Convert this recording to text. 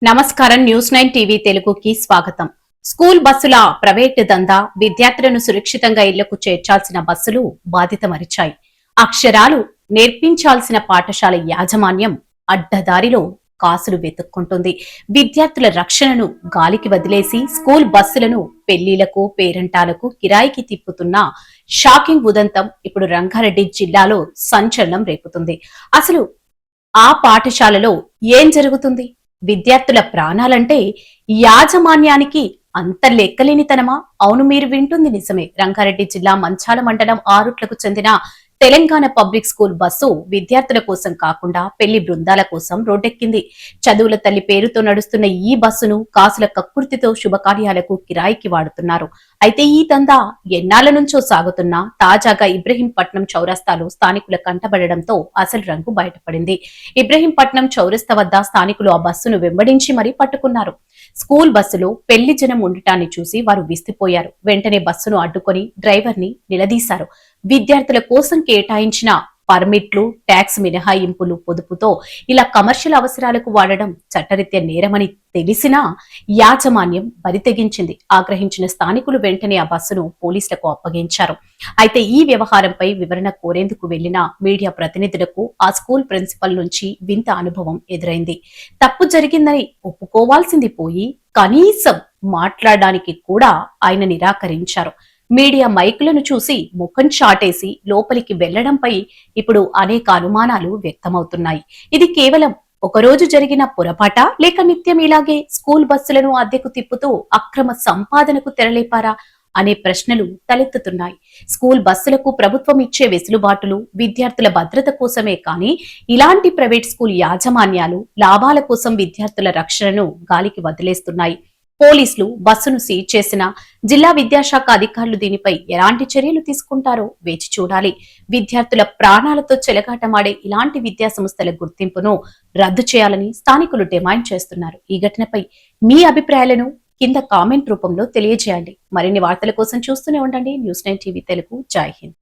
నమస్కారం. News 9 TV తెలుగుకి స్వాగతం. స్కూల్ బస్సుల ప్రైవేటు దందా విద్యార్థులను సురక్షితంగా ఇళ్లకు చేర్చాల్సిన బస్సులు బాధిత మరిచాయి. అక్షరాలు నేర్పించాల్సిన పాఠశాల యాజమాన్యం అడ్డదారిలో కాసులు వెతుక్కుంటుంది. విద్యార్థుల రక్షణను గాలికి వదిలేసి స్కూల్ బస్సులను పెళ్లిలకు పేరంటాలకు కిరాయికి తిప్పుతున్న షాకింగ్ ఉదంతం ఇప్పుడు రంగారెడ్డి జిల్లాలో సంచలనం రేపుతుంది. అసలు ఆ పాఠశాలలో ఏం జరుగుతుంది? విద్యార్థుల ప్రాణాలంటే యాజమాన్యానికి అంత లెక్కలేనితనమా? అవును, మీరు వింటుంది నిజమే. రంగారెడ్డి జిల్లా మంచాల మండలం ఆరుట్లకు చెందిన తెలంగాణ పబ్లిక్ స్కూల్ బస్సు విద్యార్థుల కోసం కాకుండా పెళ్లి బృందాల కోసం రోడ్డెక్కింది. చదువుల తల్లి పేరుతో నడుస్తున్న ఈ బస్సును కాసుల కక్కుర్తితో శుభకార్యాలకు కిరాయికి వాడుతున్నారు. అయితే ఈ దందా ఎన్నాళ్ల నుంచో సాగుతున్నా తాజాగా ఇబ్రహీంపట్నం చౌరస్తాలో స్థానికుల కంటబడడంతో అసలు రంగు బయటపడింది. ఇబ్రహీంపట్నం చౌరస్తా వద్ద స్థానికులు ఆ బస్సును వెంబడించి మరీ పట్టుకున్నారు. స్కూల్ బస్సులో పెళ్లి జనం ఉండటాన్ని చూసి వారు విస్తుపోయారు. వెంటనే బస్సును అడ్డుకొని డ్రైవర్ని నిలదీశారు. విద్యార్థుల కోసం కేటాయించిన పర్మిట్లు, ట్యాక్స్ మినహాయింపులు పొదుపుతో ఇలా కమర్షియల్ అవసరాలకు వాడడం చట్టరీత్యా నేరమని తెలిసినా యాజమాన్యం బరితెగించింది. ఆగ్రహించిన స్థానికులు వెంటనే ఆ బస్సును పోలీసులకు అప్పగించారు. అయితే ఈ వ్యవహారంపై వివరణ కోరేందుకు వెళ్లిన మీడియా ప్రతినిధులకు ఆ స్కూల్ ప్రిన్సిపల్ నుంచి వింత అనుభవం ఎదురైంది. తప్పు జరిగిందని ఒప్పుకోవాల్సింది పోయి కనీసం మాట్లాడడానికి కూడా ఆయన నిరాకరించారు. మీడియా మైకులను చూసి ముఖం చాటేసి లోపలికి వెళ్లడంపై ఇప్పుడు అనేక అనుమానాలు వ్యక్తమవుతున్నాయి. ఇది కేవలం ఒకరోజు జరిగిన పొరపాట, లేక నిత్యం ఇలాగే స్కూల్ బస్సులను అద్దెకు తిప్పుతూ అక్రమ సంపాదనకు తెరలేపారా అనే ప్రశ్నలు తలెత్తుతున్నాయి. స్కూల్ బస్సులకు ప్రభుత్వం ఇచ్చే వెసులుబాటులు విద్యార్థుల భద్రత కోసమే కానీ ఇలాంటి ప్రైవేట్ స్కూల్ యాజమాన్యాలు లాభాల కోసం విద్యార్థుల రక్షణను గాలికి వదిలేస్తున్నాయి. పోలీసులు బస్సును సీజ్ చేసిన జిల్లా విద్యాశాఖ అధికారులు దీనిపై ఎలాంటి చర్యలు తీసుకుంటారో వేచి చూడాలి. విద్యార్థుల ప్రాణాలతో చెలగాటమాడే ఇలాంటి విద్యా సంస్థల గుర్తింపును రద్దు చేయాలని స్థానికులు డిమాండ్ చేస్తున్నారు. ఈ ఘటనపై మీ అభిప్రాయాలను కింద కామెంట్ రూపంలో తెలియజేయండి. మరిన్ని వార్తల కోసం చూస్తూనే ఉండండి న్యూస్ 9 టీవీ తెలుగు. జై హింద్.